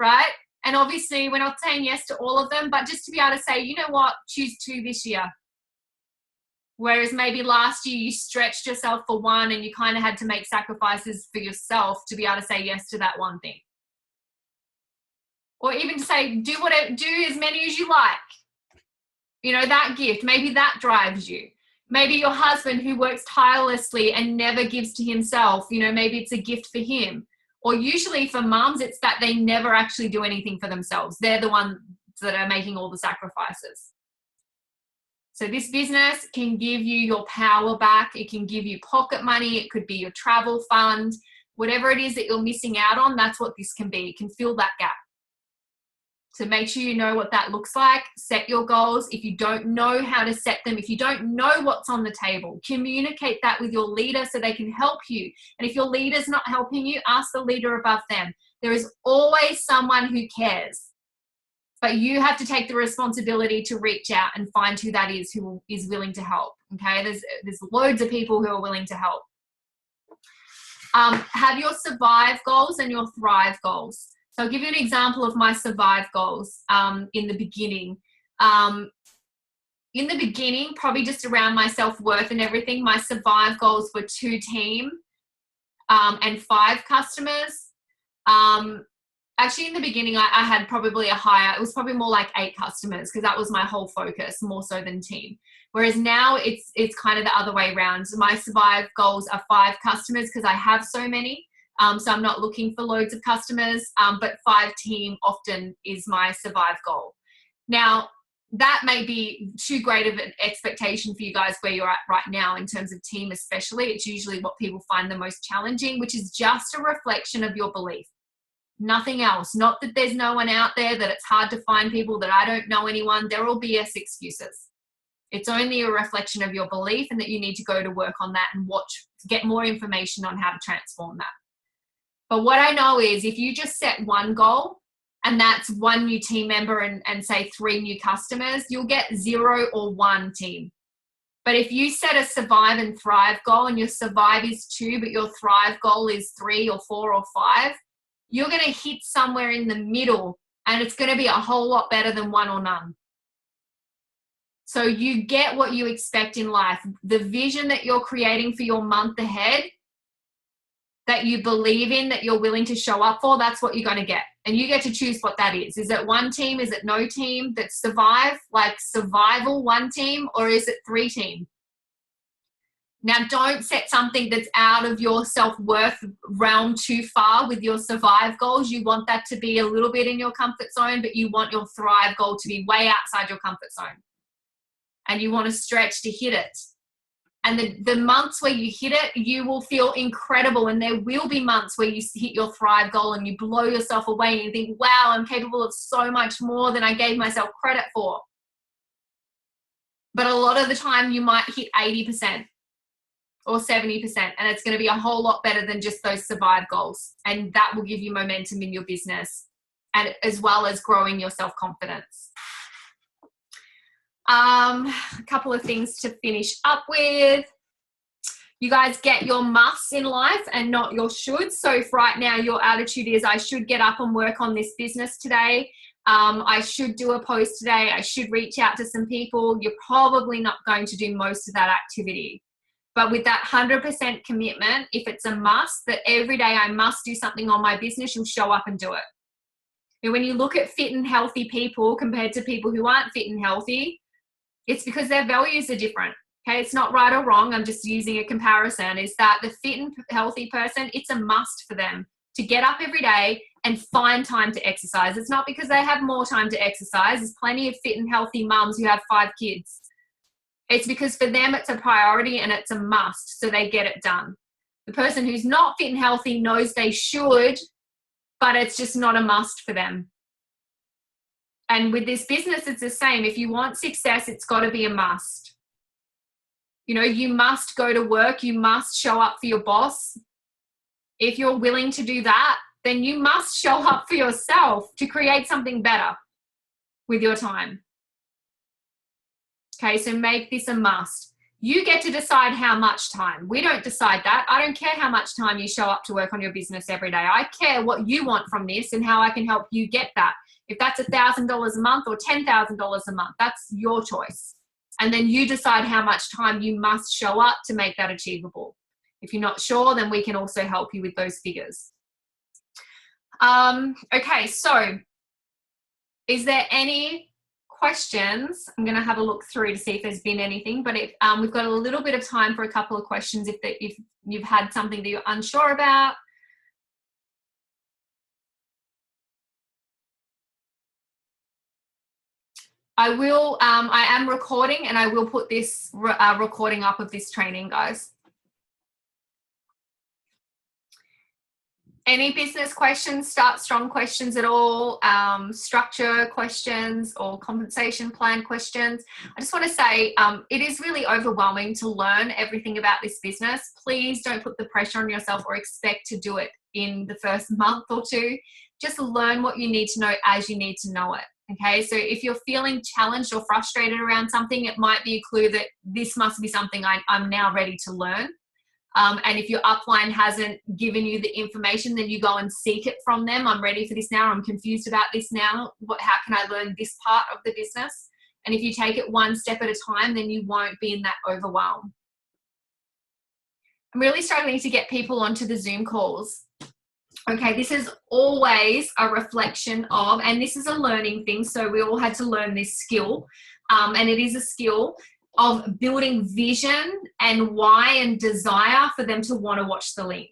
[SPEAKER 1] right? And obviously we're not saying yes to all of them, but just to be able to say, you know what, choose 2 this year. Whereas maybe last year you stretched yourself for 1 and you kind of had to make sacrifices for yourself to be able to say yes to that one thing. Or even to say, do as many as you like. You know, that gift, maybe that drives you. Maybe your husband who works tirelessly and never gives to himself, you know, maybe it's a gift for him. Or usually for mums, it's that they never actually do anything for themselves. They're the ones that are making all the sacrifices. So this business can give you your power back. It can give you pocket money. It could be your travel fund. Whatever it is that you're missing out on, that's what this can be. It can fill that gap. So make sure you know what that looks like. Set your goals. If you don't know how to set them, if you don't know what's on the table, communicate that with your leader so they can help you. And if your leader's not helping you, ask the leader above them. There is always someone who cares. But you have to take the responsibility to reach out and find who that is, who is willing to help. Okay, there's loads of people who are willing to help. Have your survive goals and your thrive goals. So I'll give you an example of my survive goals in the beginning. In the beginning, probably just around my self-worth and everything, my survive goals were 2 team and 5 customers. Actually, in the beginning, I had probably a higher, it was probably more like 8 customers because that was my whole focus, more so than team. Whereas now it's kind of the other way around. My survive goals are 5 customers because I have so many. So I'm not looking for loads of customers, but 5 team often is my survive goal. Now, that may be too great of an expectation for you guys where you're at right now in terms of team especially. It's usually what people find the most challenging, which is just a reflection of your belief. Nothing else. Not that there's no one out there, that it's hard to find people, that I don't know anyone. They're all BS excuses. It's only a reflection of your belief and that you need to go to work on that and get more information on how to transform that. But what I know is if you just set one goal, and that's 1 new team member and say 3 new customers, you'll get 0 or 1 team. But if you set a survive and thrive goal and your survive is 2, but your thrive goal is 3 or 4 or 5, you're going to hit somewhere in the middle and it's going to be a whole lot better than 1 or none. So you get what you expect in life. The vision that you're creating for your month ahead, that you believe in, that you're willing to show up for, that's what you're going to get. And you get to choose what that is. Is it 1 team? Is it no team that survive, like survival 1 team, or is it 3 team? Now, don't set something that's out of your self-worth realm too far with your survive goals. You want that to be a little bit in your comfort zone, but you want your thrive goal to be way outside your comfort zone. And you want to stretch to hit it. And the months where you hit it, you will feel incredible. And there will be months where you hit your thrive goal and you blow yourself away and you think, wow, I'm capable of so much more than I gave myself credit for. But a lot of the time you might hit 80% or 70%, and it's going to be a whole lot better than just those survive goals. And that will give you momentum in your business, and as well as growing your self-confidence. A couple of things to finish up with. You guys get your musts in life and not your shoulds. So if right now your attitude is, I should get up and work on this business today, I should do a post today, I should reach out to some people, you're probably not going to do most of that activity. But with that 100% commitment, if it's a must, that every day I must do something on my business, you'll show up and do it. And when you look at fit and healthy people compared to people who aren't fit and healthy, it's because their values are different. Okay, it's not right or wrong. I'm just using a comparison. Is that the fit and healthy person, it's a must for them to get up every day and find time to exercise. It's not because they have more time to exercise. There's plenty of fit and healthy mums who have 5 kids. It's because for them it's a priority and it's a must, so they get it done. The person who's not fit and healthy knows they should, but it's just not a must for them. And with this business, it's the same. If you want success, it's got to be a must. You know, you must go to work. You must show up for your boss. If you're willing to do that, then you must show up for yourself to create something better with your time. Okay, so make this a must. You get to decide how much time. We don't decide that. I don't care how much time you show up to work on your business every day. I care what you want from this and how I can help you get that. If that's $1,000 a month or $10,000 a month, that's your choice. And then you decide how much time you must show up to make that achievable. If you're not sure, then we can also help you with those figures. Okay, so is there any questions? I'm going to have a look through to see if there's been anything, but if, we've got a little bit of time for a couple of questions if you've had something that you're unsure about. I am recording and I will put this recording up of this training, guys. Any business questions, start strong questions at all, structure questions or compensation plan questions? I just want to say it is really overwhelming to learn everything about this business. Please don't put the pressure on yourself or expect to do it in the first month or 2. Just learn what you need to know as you need to know it. Okay, so if you're feeling challenged or frustrated around something, it might be a clue that this must be something I'm now ready to learn. And if your upline hasn't given you the information, then you go and seek it from them. I'm ready for this now. I'm confused about this now. How can I learn this part of the business? And if you take it one step at a time, then you won't be in that overwhelm. I'm really struggling to get people onto the Zoom calls. Okay, this is always a reflection of, and this is a learning thing, so we all had to learn this skill, and it is a skill of building vision and why and desire for them to want to watch the link.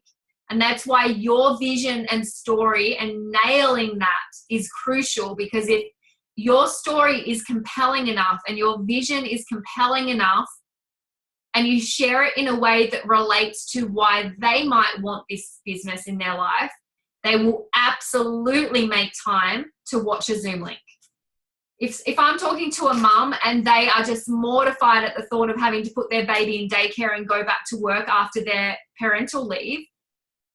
[SPEAKER 1] And that's why your vision and story and nailing that is crucial, because if your story is compelling enough and your vision is compelling enough, and you share it in a way that relates to why they might want this business in their life, they will absolutely make time to watch a Zoom link. If I'm talking to a mum and they are just mortified at the thought of having to put their baby in daycare and go back to work after their parental leave,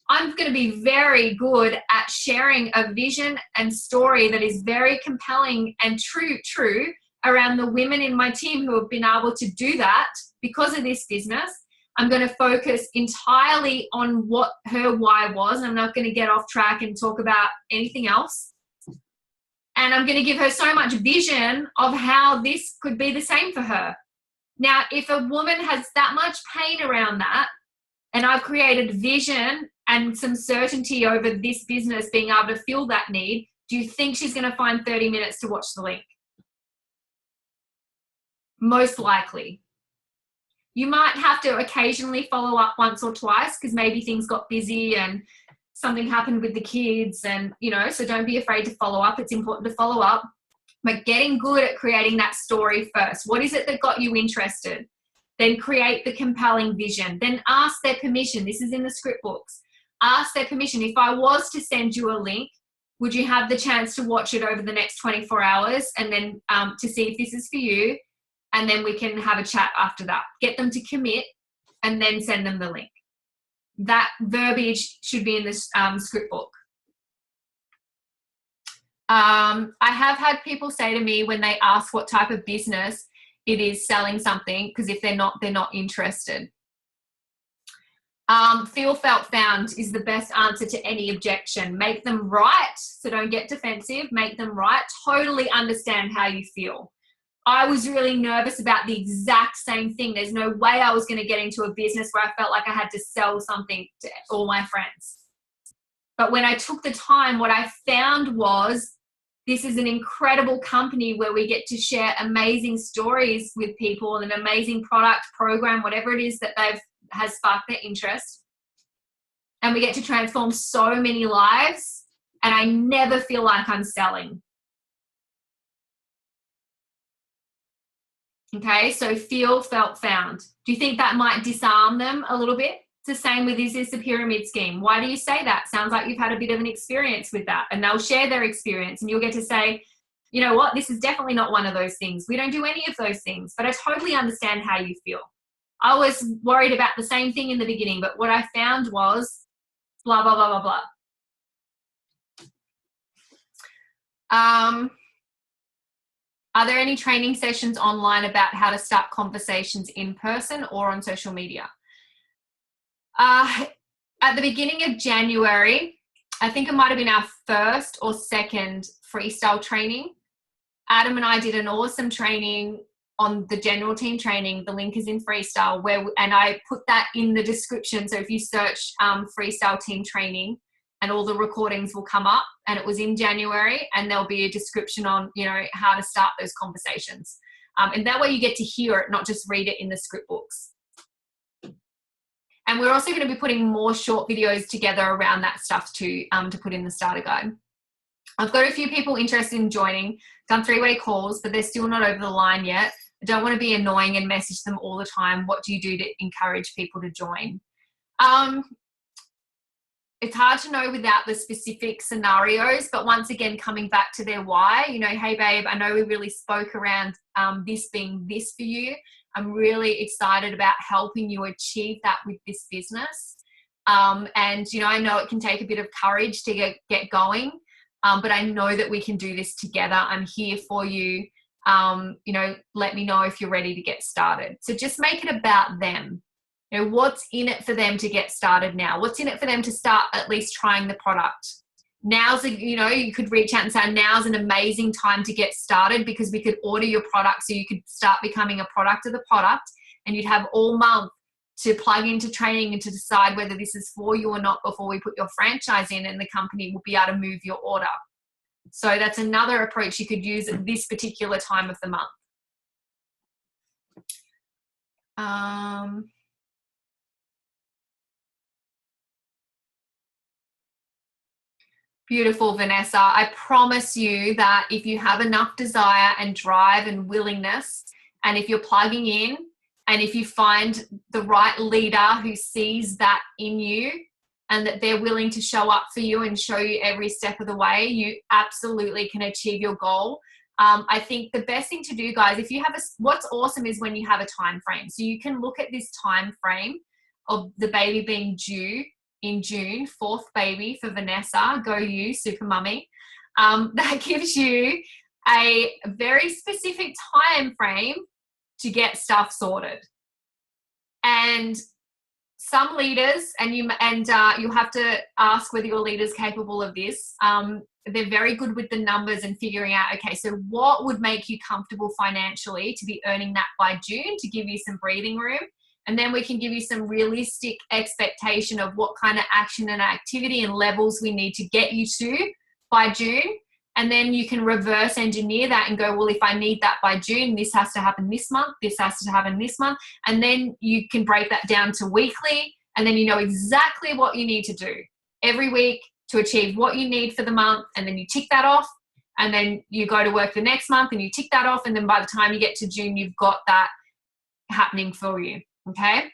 [SPEAKER 1] I'm going to be very good at sharing a vision and story that is very compelling and true around the women in my team who have been able to do that because of this business. I'm going to focus entirely on what her why was. I'm not going to get off track and talk about anything else. And I'm going to give her so much vision of how this could be the same for her. Now, if a woman has that much pain around that, and I've created vision and some certainty over this business being able to fill that need, do you think she's going to find 30 minutes to watch the link? Most likely. You might have to occasionally follow up once or twice because maybe things got busy and something happened with the kids, and so don't be afraid to follow up. It's important to follow up, but getting good at creating that story first. What is it that got you interested? Then create the compelling vision. Then ask their permission. This is in the script books. Ask their permission. If I was to send you a link, would you have the chance to watch it over the next 24 hours and then to see if this is for you? And then we can have a chat after that. Get them to commit and then send them the link. That verbiage should be in this script book. I have had people say to me when they ask what type of business it is selling something, because if they're not interested. Feel, felt, found is the best answer to any objection. Make them right, so don't get defensive. Make them right. Totally understand how you feel. I was really nervous about the exact same thing. There's no way I was going to get into a business where I felt like I had to sell something to all my friends. But when I took the time, what I found was this is an incredible company where we get to share amazing stories with people and an amazing product, program, whatever it is that has sparked their interest. And we get to transform so many lives, and I never feel like I'm selling. Okay, so feel, felt, found. Do you think that might disarm them a little bit? It's the same with, is this a pyramid scheme? Why do you say that? Sounds like you've had a bit of an experience with that. And they'll share their experience and you'll get to say, you know what, this is definitely not one of those things. We don't do any of those things, but I totally understand how you feel. I was worried about the same thing in the beginning, but what I found was blah, blah, blah, blah, blah. Are there any training sessions online about how to start conversations in person or on social media? At the beginning of January, I think it might have been our first or second freestyle training. Adam and I did an awesome training on the general team training. The link is in freestyle, and I put that in the description. So if you search freestyle team training, and all the recordings will come up, and it was in January, and there'll be a description on, how to start those conversations. And that way you get to hear it, not just read it in the script books. And we're also going to be putting more short videos together around that stuff too, to put in the starter guide. I've got a few people interested in joining, done 3-way calls, but they're still not over the line yet. I don't want to be annoying and message them all the time. What do you do to encourage people to join? It's hard to know without the specific scenarios, but once again, coming back to their why, hey babe, I know we really spoke around this being this for you. I'm really excited about helping you achieve that with this business. And, I know it can take a bit of courage to get going, but I know that we can do this together. I'm here for you. Let me know if you're ready to get started. So just make it about them. You know, what's in it for them to get started now? What's in it for them to start at least trying the product? Now's, you know, you could reach out and say, now's an amazing time to get started, because we could order your product so you could start becoming a product of the product, and you'd have all month to plug into training and to decide whether this is for you or not before we put your franchise in, and the company will be able to move your order. So that's another approach you could use at this particular time of the month. Beautiful, Vanessa. I promise you that if you have enough desire and drive and willingness, and if you're plugging in, and if you find the right leader who sees that in you and that they're willing to show up for you and show you every step of the way, you absolutely can achieve your goal. I think the best thing to do, guys, if you have what's awesome is when you have a time frame. So you can look at this time frame of the baby being due in June, 4th baby for Vanessa, go you, super mummy. That gives you a very specific time frame to get stuff sorted. And some leaders, and you'll have to ask whether your leader's capable of this. They're very good with the numbers and figuring out, okay, so what would make you comfortable financially to be earning that by June, to give you some breathing room. And then we can give you some realistic expectation of what kind of action and activity and levels we need to get you to by June. And then you can reverse engineer that and go, well, if I need that by June, this has to happen this month, this has to happen this month. And then you can break that down to weekly, and then you know exactly what you need to do every week to achieve what you need for the month. And then you tick that off, and then you go to work the next month and you tick that off. And then by the time you get to June, you've got that happening for you. Okay.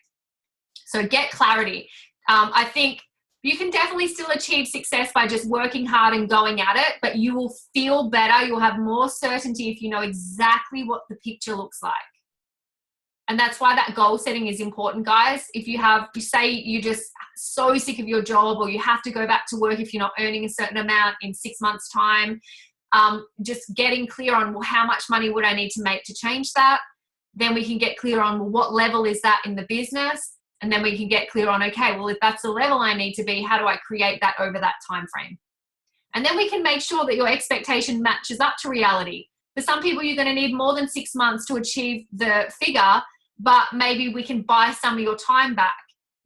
[SPEAKER 1] So get clarity. I think you can definitely still achieve success by just working hard and going at it, but you will feel better. You'll have more certainty if you know exactly what the picture looks like. And that's why that goal setting is important, guys. If you say you're just so sick of your job, or you have to go back to work if you're not earning a certain amount in 6 months' time, just getting clear on, well, how much money would I need to make to change that? Then we can get clear on, well, what level is that in the business? And then we can get clear on, okay, well, if that's the level I need to be, how do I create that over that time frame? And then we can make sure that your expectation matches up to reality. For some people, you're going to need more than 6 months to achieve the figure, but maybe we can buy some of your time back.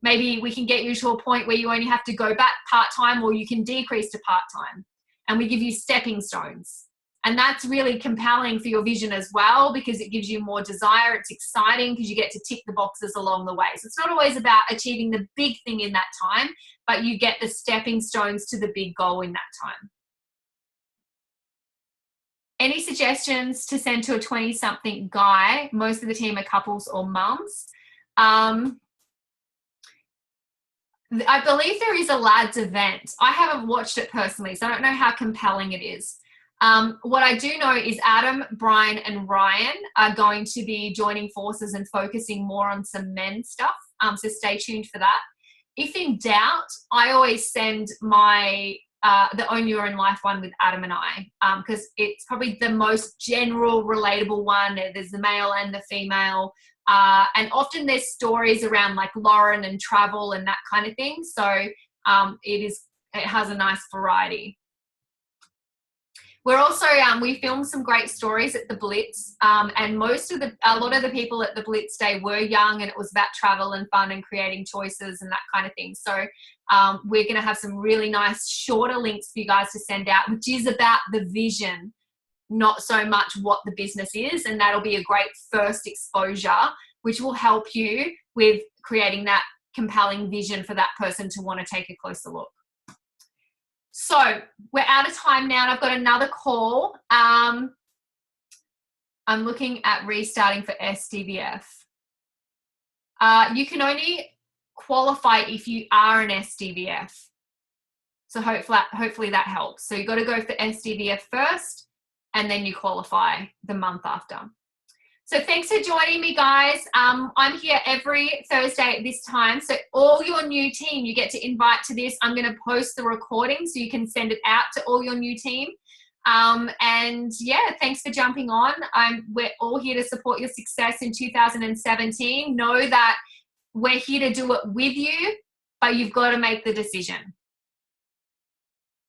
[SPEAKER 1] Maybe we can get you to a point where you only have to go back part-time, or you can decrease to part-time. And we give you stepping stones. And that's really compelling for your vision as well, because it gives you more desire. It's exciting because you get to tick the boxes along the way. So it's not always about achieving the big thing in that time, but you get the stepping stones to the big goal in that time. Any suggestions to send to a 20-something guy? Most of the team are couples or mums. I believe there is a lads event. I haven't watched it personally, so I don't know how compelling it is. What I do know is Adam, Brian, and Ryan are going to be joining forces and focusing more on some men stuff. So stay tuned for that. If in doubt, I always send my the Own Your Own Life one with Adam and I, because it's probably the most general, relatable one. There's the male and the female. And often there's stories around like Lauren and travel and that kind of thing. So it has a nice variety. We're also, we filmed some great stories at the Blitz, and a lot of the people at the Blitz Day were young, and it was about travel and fun and creating choices and that kind of thing. So we're going to have some really nice shorter links for you guys to send out, which is about the vision, not so much what the business is. And that'll be a great first exposure, which will help you with creating that compelling vision for that person to want to take a closer look. So we're out of time now, and I've got another call. I'm looking at restarting for SDVF. You can only qualify if you are an SDVF. So hopefully that helps. So you've got to go for SDVF first, and then you qualify the month after. So thanks for joining me, guys. I'm here every Thursday at this time. So all your new team, you get to invite to this. I'm going to post the recording so you can send it out to all your new team. And yeah, thanks for jumping on. We're all here to support your success in 2017. Know that we're here to do it with you, but you've got to make the decision.